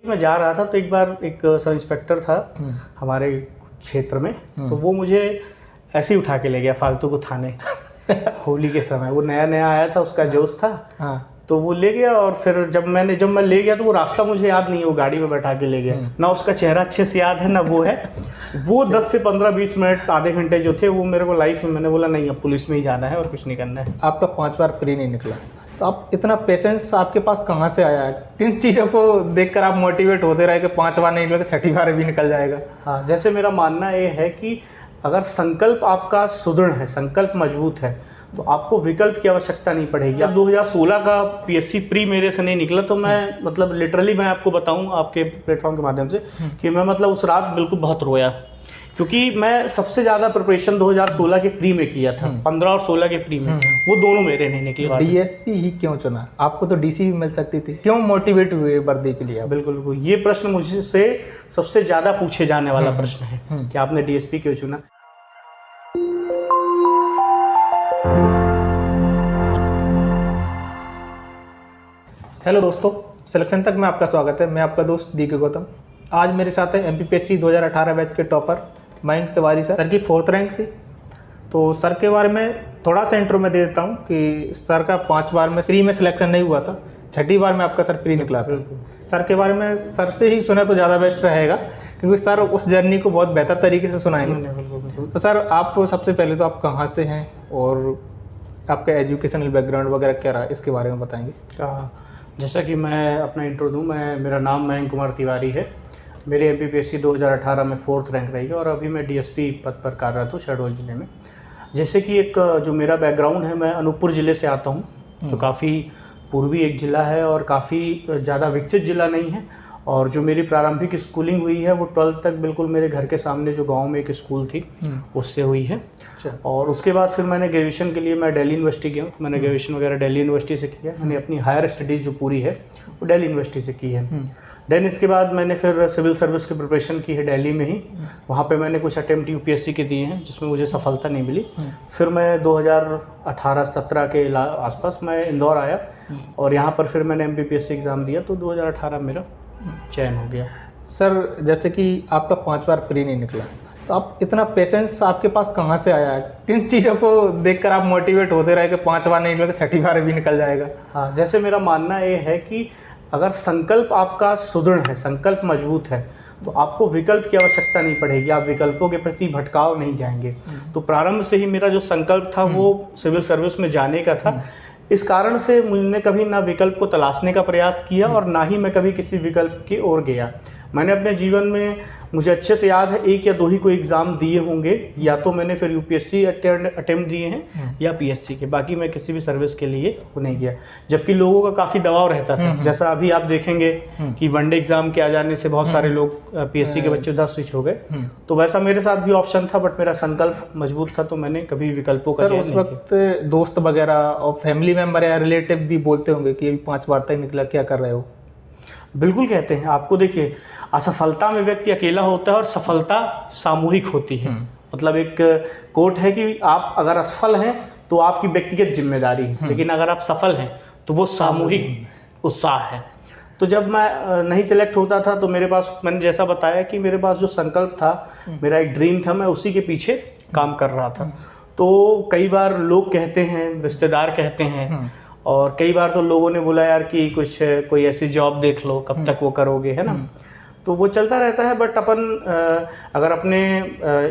मैं जा रहा था तो एक बार एक सब इंस्पेक्टर था हमारे क्षेत्र में, तो वो मुझे ऐसे ही उठा के ले गया फालतू को थाने। होली के समय वो नया नया आया था, उसका जोश था। तो वो ले गया और फिर जब मैं ले गया तो वो रास्ता मुझे याद नहीं है, वो गाड़ी में बैठा के ले गया ना, उसका चेहरा अच्छे से याद है ना वो है। वो 10 से 15-20 मिनट आधे घंटे जो थे वो मेरे को लाइफ में, मैंने बोला नहीं अब पुलिस में ही जाना है और कुछ नहीं करना है। आपका 5 बार प्री नहीं निकला, तो आप इतना पेशेंस आपके पास कहाँ से आया है? किन चीज़ों को देखकर आप मोटिवेट होते रहे कि 5 बार नहीं निकला तो 6ठी बार भी निकल जाएगा? हाँ, जैसे मेरा मानना ये है कि अगर संकल्प आपका सुदृढ़ है, संकल्प मजबूत है, तो आपको विकल्प की आवश्यकता नहीं पड़ेगी। अब 2016 का पीएससी प्री मेरे से नहीं निकला तो मैं मतलब लिटरली मैं आपको बताऊं आपके प्लेटफॉर्म के माध्यम से कि मैं मतलब उस रात बिल्कुल बहुत रोया, क्योंकि मैं सबसे ज़्यादा प्रिपरेशन 2016 के प्री में किया था। 15 और 16 के प्री में वो दोनों मेरे नहीं निकले। डीएसपी ही क्यों चुना? आपको तो डीसी भी मिल सकती थी, क्यों मोटिवेट हुए वर्दी के लिए? बिल्कुल बिल्कुल, ये प्रश्न मुझसे सबसे ज़्यादा पूछे जाने वाला प्रश्न है कि आपने डीएसपी क्यों चुना। हेलो दोस्तों, सिलेक्शन तक में आपका स्वागत है। मैं आपका दोस्त डी के गौतम। आज मेरे साथ है एमपीपीएससी 2018 बैच के टॉपर मयंक तिवारी सर की 4th रैंक थी। तो सर के बारे में थोड़ा सा इंट्रो में दे देता हूँ कि सर का 5 बार में प्री में सिलेक्शन नहीं हुआ था, 6ठी बार में आपका सर प्री निकला था। सर के बारे में सर से ही सुना तो ज़्यादा बेस्ट रहेगा, क्योंकि सर उस जर्नी को बहुत बेहतर तरीके से सुनाएंगे। तो सर आप सबसे पहले तो आप कहाँ से हैं और आपका एजुकेशनल बैकग्राउंड वगैरह क्या रहा, इसके बारे में बताएंगे। जैसा कि मैं अपना इंट्रो दूँ, मेरा नाम मयंक कुमार तिवारी है। मेरे एमपीपीएससी 2018 में 4th रैंक रही है और अभी मैं डीएसपी पद पर कार्यरत हूँ शहडोल ज़िले में। जैसे कि एक जो मेरा बैकग्राउंड है, मैं अनूपपुर ज़िले से आता हूँ, तो काफ़ी पूर्वी एक ज़िला है और काफ़ी ज़्यादा विकसित ज़िला नहीं है। और जो मेरी प्रारंभिक स्कूलिंग हुई है वो 12th तक बिल्कुल मेरे घर के सामने जो गांव में एक स्कूल थी उससे हुई है। और उसके बाद फिर मैंने ग्रेजुएशन के लिए मैं दिल्ली यूनिवर्सिटी गया, तो मैंने ग्रेजुएशन वगैरह दिल्ली यूनिवर्सिटी से किया। मैंने अपनी हायर स्टडीज़ जो पूरी है वो दिल्ली यूनिवर्सिटी से की है। देन इसके बाद मैंने फिर सिविल सर्विस की प्रिपरेशन की है दिल्ली में ही। वहाँ पे मैंने कुछ अटेम्प्ट यूपीएससी के दिए हैं जिसमें मुझे सफलता नहीं मिली। फिर मैं 2018-17 के आसपास मैं इंदौर आया और यहाँ पर फिर मैंने एमपीपीएससी एग्ज़ाम दिया, तो 2018 मेरा चयन हो गया। सर जैसे कि आपका 5 बार प्री नहीं निकला, तो आप इतना पेशेंस आपके पास कहाँ से आया है? किन चीज़ों को देखकर आप मोटिवेट होते रहे कि 5 बार नहीं निकला तो 6ठी बार भी निकल जाएगा? हाँ, जैसे मेरा मानना ये है कि अगर संकल्प आपका सुदृढ़ है, संकल्प मजबूत है, तो आपको विकल्प की आवश्यकता नहीं पड़ेगी, आप विकल्पों के प्रति भटकाव नहीं जाएंगे। तो प्रारंभ से ही मेरा जो संकल्प था वो सिविल सर्विस में जाने का था। इस कारण से मैंने कभी ना विकल्प को तलाशने का प्रयास किया और ना ही मैं कभी किसी विकल्प की ओर गया। मैंने अपने जीवन में, मुझे अच्छे से याद है, 1 या 2 ही कोई एग्ज़ाम दिए होंगे, या तो मैंने फिर यूपीएससी अटेम्प्ट दिए हैं या पीएससी के, बाकी मैं किसी भी सर्विस के लिए वो नहीं गया। जबकि लोगों का काफ़ी दबाव रहता था, जैसा अभी आप देखेंगे कि वनडे एग्ज़ाम के आ जाने से बहुत सारे लोग पीएससी के बच्चे उधर स्विच हो गए, तो वैसा मेरे साथ भी ऑप्शन था, बट मेरा संकल्प मजबूत था, तो मैंने कभी विकल्पों का चयन नहीं किया। उस वक्त दोस्त वगैरह और फैमिली मेम्बर या रिलेटिव भी बोलते होंगे कि 5 बार तक निकला, क्या कर रहे हो? बिल्कुल कहते हैं। आपको देखिए, असफलता में व्यक्ति अकेला होता है और सफलता सामूहिक होती है। मतलब एक कोट है कि आप अगर असफल हैं तो आपकी व्यक्तिगत जिम्मेदारी है, लेकिन अगर आप सफल हैं तो वो सामूहिक उत्साह है। तो जब मैं नहीं सिलेक्ट होता था तो मेरे पास, मैंने जैसा बताया कि मेरे पास जो संकल्प था, मेरा एक ड्रीम था, मैं उसी के पीछे काम कर रहा था। तो कई बार लोग कहते हैं, रिश्तेदार कहते हैं, और कई बार तो लोगों ने बोला यार कि कोई ऐसी जॉब देख लो, कब तक वो करोगे, है ना। तो वो चलता रहता है, बट अपन अगर अपने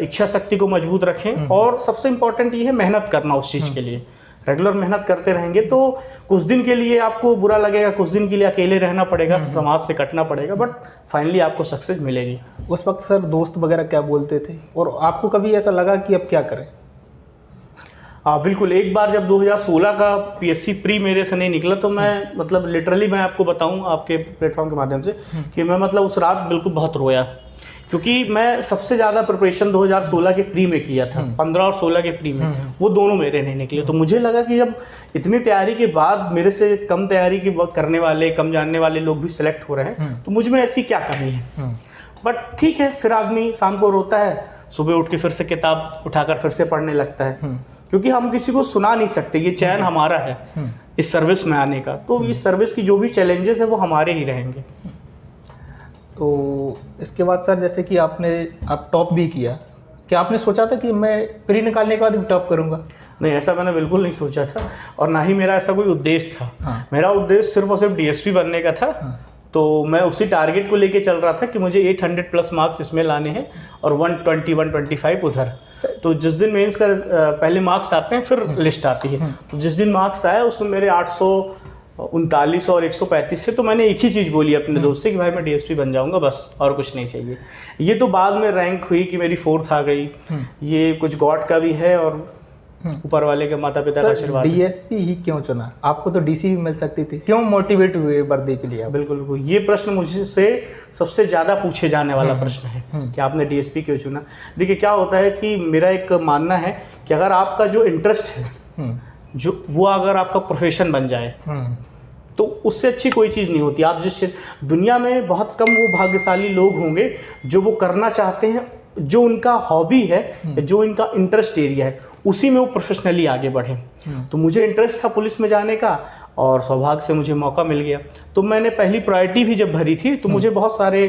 इच्छा शक्ति को मजबूत रखें, और सबसे इम्पोर्टेंट ये है मेहनत करना उस चीज़ के लिए। रेगुलर मेहनत करते रहेंगे तो कुछ दिन के लिए आपको बुरा लगेगा, कुछ दिन के लिए अकेले रहना पड़ेगा, समाज से कटना पड़ेगा, बट फाइनली आपको सक्सेस मिलेगी। उस वक्त सर दोस्त वगैरह क्या बोलते थे, और आपको कभी ऐसा लगा कि अब क्या करें? हाँ बिल्कुल, एक बार जब 2016 का पीएससी प्री मेरे से नहीं निकला तो मैं मतलब लिटरली मैं आपको बताऊं आपके प्लेटफॉर्म के माध्यम से कि मैं मतलब उस रात बिल्कुल बहुत रोया, क्योंकि मैं सबसे ज़्यादा प्रिपरेशन 2016 के प्री में किया था। 15 और 16 के प्री में वो दोनों मेरे नहीं निकले। तो मुझे लगा कि जब इतनी तैयारी के बाद मेरे से कम तैयारी की करने वाले, कम जानने वाले लोग भी सिलेक्ट हो रहे हैं, तो मुझ में ऐसी क्या कमी है। बट ठीक है, फिर आदमी शाम को रोता है, सुबह उठ के फिर से किताब उठाकर फिर से पढ़ने लगता है, क्योंकि हम किसी को सुना नहीं सकते। ये चयन हमारा है इस सर्विस में आने का, तो इस सर्विस की जो भी चैलेंजेस है वो हमारे ही रहेंगे। तो इसके बाद सर जैसे कि आप टॉप भी किया, क्या आपने सोचा था कि मैं प्री निकालने के बाद भी टॉप करूँगा? नहीं, ऐसा मैंने बिल्कुल नहीं सोचा था और ना ही मेरा ऐसा कोई उद्देश्य था। हाँ। मेरा उद्देश्य सिर्फ और सिर्फ डीएसपी बनने का था। हाँ। तो मैं उसी टारगेट को लेके चल रहा था कि मुझे 800 प्लस मार्क्स इसमें लाने हैं और 120 125 उधर। तो जिस दिन मेंस का पहले मार्क्स आते हैं फिर लिस्ट आती है, तो जिस दिन मार्क्स आया उसमें मेरे 839 और 135 से, तो मैंने एक ही चीज़ बोली अपने दोस्त से कि भाई मैं डीएसपी बन जाऊंगा बस, और कुछ नहीं चाहिए। ये तो बाद में रैंक हुई कि मेरी 4th आ गई, ये कुछ गॉड का भी है और ऊपर वाले के माता पिता का आशीर्वाद। डीएसपी ही क्यों चुना? आपको तो डीसी भी मिल सकती थी, क्यों मोटिवेट हुए वर्दी के लिए आप? बिल्कुल बिल्कुल, ये प्रश्न मुझसे सबसे ज़्यादा पूछे जाने वाला प्रश्न है कि आपने डीएसपी क्यों चुना। देखिए क्या होता है कि मेरा एक मानना है कि अगर आपका जो इंटरेस्ट है जो वो अगर आपका प्रोफेशन बन जाए तो उससे अच्छी कोई चीज़ नहीं होती। आप जिस दुनिया में बहुत कम वो भाग्यशाली लोग होंगे जो वो करना चाहते हैं, जो उनका हॉबी है, जो इनका इंटरेस्ट एरिया है, उसी में वो प्रोफेशनली आगे बढ़े। तो मुझे इंटरेस्ट था पुलिस में जाने का और सौभाग्य से मुझे मौका मिल गया। तो मैंने पहली प्रायोरिटी भी जब भरी थी तो मुझे बहुत सारे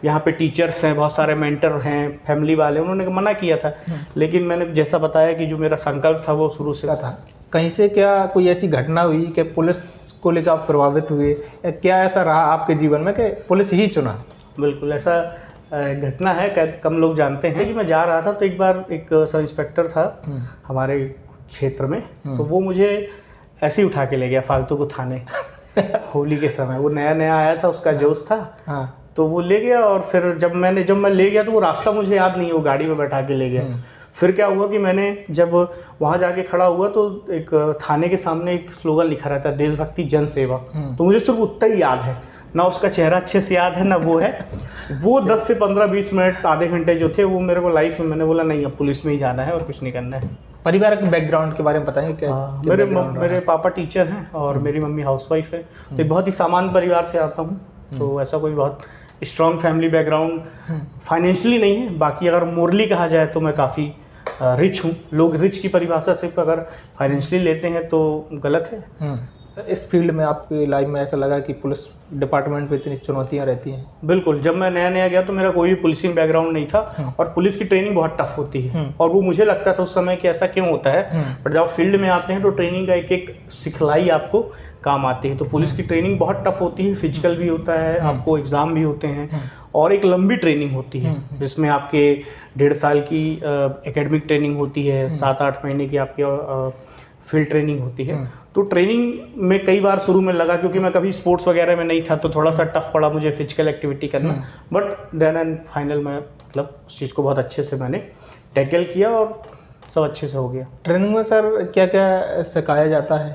यहाँ पे टीचर्स हैं, बहुत सारे मेंटर हैं, फैमिली वाले, उन्होंने मना किया था, लेकिन मैंने जैसा बताया कि जो मेरा संकल्प था वो शुरू से था। कहीं से क्या कोई ऐसी घटना हुई कि पुलिस को लेकर आप प्रभावित हुए, या क्या ऐसा रहा आपके जीवन में कि पुलिस ही चुना? बिल्कुल ऐसा घटना है, कम लोग जानते हैं कि मैं जा रहा था तो एक बार एक सब इंस्पेक्टर था हमारे क्षेत्र में, तो वो मुझे ऐसे ही उठा के ले गया फालतू को थाने होली के समय। वो नया नया आया था, उसका जोश था, तो वो ले गया और फिर जब मैं ले गया तो वो रास्ता मुझे याद नहीं है, वो गाड़ी में बैठा के ले गया। फिर क्या हुआ कि मैंने जब वहाँ जाके खड़ा हुआ तो एक थाने के सामने एक स्लोगन लिखा रहता है, देशभक्ति जन सेवा। तो मुझे सिर्फ उतना ही याद है, ना उसका चेहरा अच्छे से याद है ना वो है। वो 10 से 15-20 मिनट आधे घंटे जो थे वो मेरे को लाइफ में, मैंने बोला नहीं अब पुलिस में ही जाना है और कुछ नहीं करना है। परिवार के बैकग्राउंड के बारे में बताएंगे क्या? मेरे पापा टीचर हैं और मेरी मम्मी हाउसवाइफ है। तो एक बहुत ही सामान्य परिवार से आता हूँ, तो ऐसा कोई बहुत स्ट्रॉन्ग फैमिली बैकग्राउंड फाइनेंशियली नहीं है। बाकी अगर मोरली कहा जाए तो मैं काफ़ी रिच हूँ। लोग रिच की परिभाषा सिर्फ अगर फाइनेंशियली लेते हैं तो गलत है। इस फील्ड में आपकी लाइफ में ऐसा लगा कि पुलिस डिपार्टमेंट में इतनी चुनौतियां रहती हैं? बिल्कुल, जब मैं नया नया गया तो मेरा कोई भी पुलिसिंग बैकग्राउंड नहीं था और पुलिस की ट्रेनिंग बहुत टफ होती है और वो मुझे लगता था उस समय कि ऐसा क्यों होता है, बट जब फील्ड में आते हैं तो ट्रेनिंग का एक एक सिखलाई आपको काम आती है। तो पुलिस की ट्रेनिंग बहुत टफ होती है, फिजिकल भी होता है, आपको एग्ज़ाम भी होते हैं और एक लंबी ट्रेनिंग होती है जिसमें आपके 1.5 साल की एकेडमिक ट्रेनिंग होती है, 7-8 महीने की आपकी फील्ड ट्रेनिंग होती है। तो ट्रेनिंग में कई बार शुरू में लगा, क्योंकि मैं कभी स्पोर्ट्स वगैरह में नहीं था तो थोड़ा सा टफ पड़ा मुझे फिजिकल एक्टिविटी करना, बट देन एंड फाइनल में मतलब उस चीज़ को बहुत अच्छे से मैंने टैकल किया और सब अच्छे से हो गया। ट्रेनिंग में सर क्या क्या सिखाया जाता है?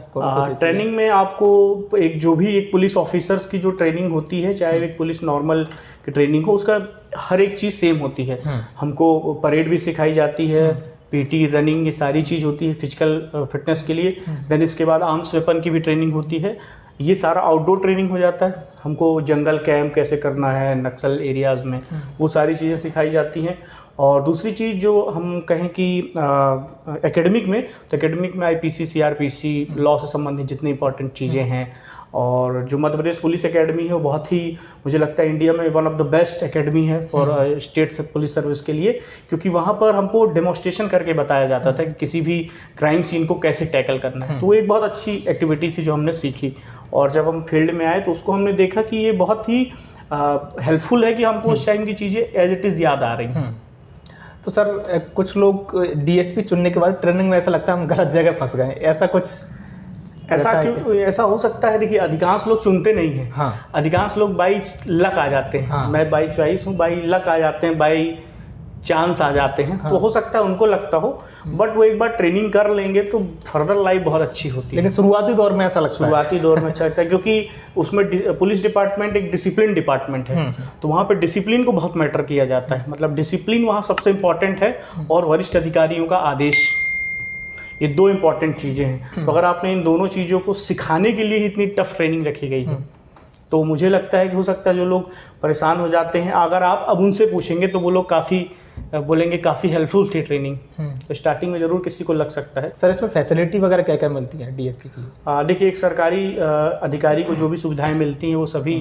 ट्रेनिंग में आपको एक पुलिस ऑफिसर्स की जो ट्रेनिंग होती है, चाहे एक पुलिस नॉर्मल की ट्रेनिंग हो, उसका हर एक चीज़ सेम होती है। हमको परेड भी सिखाई जाती है, पीटी, रनिंग, ये सारी चीज़ होती है फिजिकल फिटनेस के लिए। देन इसके बाद आर्म्स वेपन की भी ट्रेनिंग होती है। ये सारा आउटडोर ट्रेनिंग हो जाता है। हमको जंगल कैंप कैसे करना है, नक्सल एरियाज़ में, वो सारी चीज़ें सिखाई जाती हैं। और दूसरी चीज़ जो हम कहें कि एकेडमिक में, तो एकेडमिक में आईपीसी, सीआरपीसी, लॉ से संबंधित जितनी इंपॉर्टेंट चीज़ें हैं, और जो मध्य प्रदेश पुलिस एकेडमी है वो बहुत ही, मुझे लगता है इंडिया में one of the best academy है फॉर स्टेट पुलिस सर्विस के लिए, क्योंकि वहाँ पर हमको डेमोन्स्ट्रेशन करके बताया जाता था कि किसी भी क्राइम सीन को कैसे टैकल करना है। तो वो एक बहुत अच्छी एक्टिविटी थी जो हमने सीखी, और जब हम फील्ड में आए तो उसको हमने देखा कि ये बहुत ही हेल्पफुल है कि हमको उस टाइम की चीज़ें एज इट इज़ याद आ रही हैं। तो सर कुछ लोग डीएसपी चुनने के बाद ट्रेनिंग में ऐसा लगता है हम गलत जगह फंस गए, ऐसा कुछ ऐसा हो सकता है? देखिए अधिकांश लोग चुनते नहीं हैं। हाँ। अधिकांश लोग बाई लक आ जाते हैं। हाँ। मैं बाई चॉइस हूँ, बाई लक आ जाते हैं, बाई चांस आ जाते हैं। हाँ। तो हो सकता है उनको लगता हो, बट वो एक बार ट्रेनिंग कर लेंगे तो फर्दर लाइफ बहुत अच्छी होती है। लेकिन शुरुआती दौर में ऐसा लगता है? शुरुआती दौर में अच्छा लगता है, क्योंकि उसमें पुलिस डिपार्टमेंट एक डिसिप्लिन डिपार्टमेंट है, तो वहाँ पे डिसिप्लिन को बहुत मैटर किया जाता है। मतलब डिसिप्लिन वहाँ सबसे इम्पॉर्टेंट है, और वरिष्ठ अधिकारियों का आदेश, ये 2 इंपॉर्टेंट चीज़ें हैं। तो अगर आपने इन दोनों चीज़ों को सिखाने के लिए इतनी टफ ट्रेनिंग रखी गई है, तो मुझे लगता है कि हो सकता है जो लोग परेशान हो जाते हैं, अगर आप अब उनसे पूछेंगे तो वो लोग काफ़ी बोलेंगे काफ़ी हेल्पफुल थी ट्रेनिंग। तो स्टार्टिंग में ज़रूर किसी को लग सकता है। सर इसमें फैसिलिटी वगैरह क्या क्या मिलती है डीएसपी के लिए? देखिए एक सरकारी अधिकारी को जो भी सुविधाएं मिलती हैं वो सभी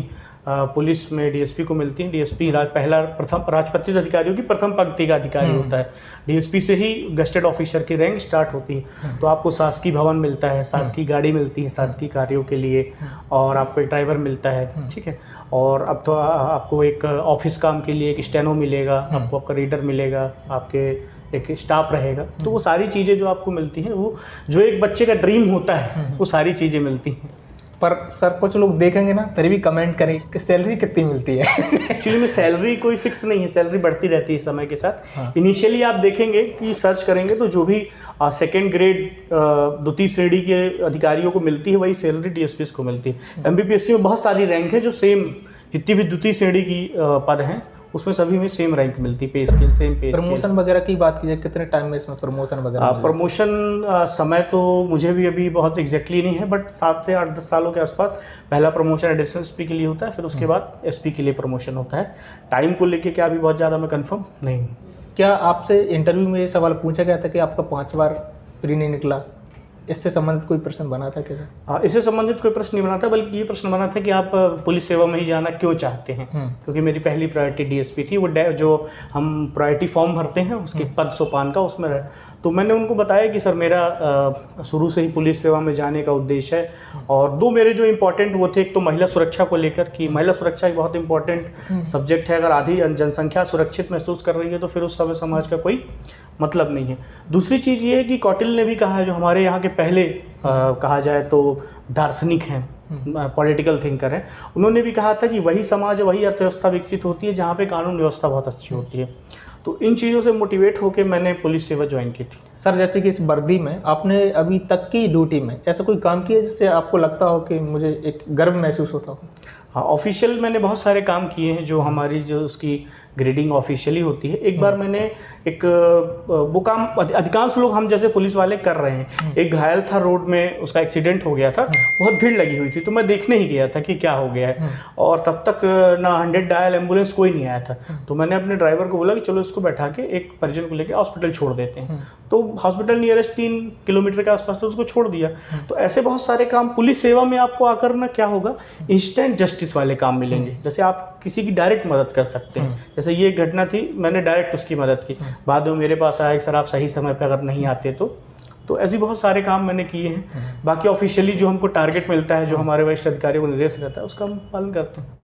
पुलिस में डीएसपी को मिलती हैं। डीएसपी प्रथम राजपत्रित अधिकारियों की प्रथम पंक्ति का अधिकारी होता है। डीएसपी से ही गस्टेड ऑफिसर की रैंक स्टार्ट होती है। तो आपको शासकीय भवन मिलता है, शासकीय गाड़ी मिलती है शासकीय कार्यों के लिए, और आपको एक ड्राइवर मिलता है, ठीक है। और अब तो आपको एक ऑफिस काम के लिए एक स्टेनो मिलेगा, आपको आपका रीडर मिलेगा, आपके एक स्टाफ रहेगा। तो वो सारी चीज़ें जो आपको मिलती हैं, वो जो एक बच्चे का ड्रीम होता है, वो सारी चीज़ें मिलती हैं। पर सर कुछ लोग देखेंगे ना, फिर भी कमेंट करें कि सैलरी कितनी मिलती है। एक्चुअली में सैलरी कोई फिक्स नहीं है, सैलरी बढ़ती रहती है समय के साथ। इनिशियली आप देखेंगे कि सर्च करेंगे तो जो भी सेकंड ग्रेड द्वितीय श्रेणी के अधिकारियों को मिलती है, वही सैलरी डीएसपीएस को मिलती है। एमपीपीएससी में बहुत सारी रैंक है जो सेम, जितनी भी द्वितीय श्रेणी की पद हैं उसमें सभी में सेम रैंक मिलती है, पे स्केल सेम पे स्केल। प्रमोशन वगैरह की बात कीजिए, कितने टाइम में इसमें प्रमोशन वगैरह? प्रमोशन समय तो मुझे भी अभी बहुत एग्जैक्टली नहीं है, बट 7 से 8-10 सालों के आसपास पहला प्रमोशन एडिशनल एसपी के लिए होता है, फिर उसके बाद एसपी के लिए प्रमोशन होता है। टाइम को लेके क्या अभी बहुत ज़्यादा मैं कंफर्म नहीं हूँ। क्या आपसे इंटरव्यू में ये सवाल पूछा गया था कि आपका 5 बार प्री नहीं निकला? इससे संबंधित कोई प्रश्न बना था क्या? हाँ, इससे संबंधित कोई प्रश्न नहीं बना था, बल्कि ये प्रश्न बना था कि आप पुलिस सेवा में ही जाना क्यों चाहते हैं। क्योंकि मेरी पहली प्रायोरिटी डीएसपी थी। वो जो हम प्रायोरिटी फॉर्म भरते हैं उसके पद सोपान का, उसमें रहे। तो मैंने उनको बताया कि सर मेरा शुरू से ही पुलिस सेवा में जाने का उद्देश्य है, और 2 मेरे जो इम्पोर्टेंट वो थे, एक तो महिला सुरक्षा को लेकर कि महिला सुरक्षा एक बहुत इंपॉर्टेंट सब्जेक्ट है। अगर आधी जनसंख्या सुरक्षित महसूस कर रही है तो फिर उस समय समाज का कोई मतलब नहीं है। दूसरी चीज़ ये है कि कौटिल्य ने भी कहा है, जो हमारे यहाँ के पहले कहा जाए तो दार्शनिक हैं, पॉलिटिकल थिंकर हैं, उन्होंने भी कहा था कि वही समाज, वही अर्थव्यवस्था विकसित होती है जहाँ पे कानून व्यवस्था बहुत अच्छी होती है। तो इन चीज़ों से मोटिवेट होकर मैंने पुलिस सेवा ज्वाइन की थी। सर जैसे कि इस वर्दी में आपने अभी तक की ड्यूटी में ऐसा कोई काम किया जिससे आपको लगता हो कि मुझे एक गर्व महसूस होता हो? हाँ, ऑफिशियल मैंने बहुत सारे काम किए हैं, जो हमारी जो उसकी ग्रेडिंग ऑफिशियली होती है। एक बार मैंने एक वो काम अधिकांश लोग हम जैसे पुलिस वाले कर रहे हैं। एक घायल था रोड में, उसका एक्सीडेंट हो गया था, बहुत भीड़ लगी हुई थी, तो मैं देखने ही गया था कि क्या हो गया है, और तब तक ना 100 डायल एम्बुलेंस कोई नहीं आया था। तो मैंने अपने ड्राइवर को बोला कि चलो इसको बैठा के एक परिजन को लेकर हॉस्पिटल छोड़ देते हैं। तो हॉस्पिटल नियरेस्ट 3 किलोमीटर के आसपास, तो उसको छोड़ दिया। तो ऐसे बहुत सारे काम पुलिस सेवा में आपको आकर ना क्या होगा, इंस्टेंट जस्टिस वाले काम मिलेंगे। जैसे आप किसी की डायरेक्ट मदद कर सकते हैं, जैसे ये घटना थी, मैंने डायरेक्ट उसकी मदद की। बाद में मेरे पास आया कि सर आप सही समय पे अगर नहीं आते तो ऐसे बहुत सारे काम मैंने किए हैं। बाकी ऑफिशियली जो हमको टारगेट मिलता है, जो हमारे वरिष्ठ अधिकारियों को निर्देश रहता है, उसका हम पालन करते हैं।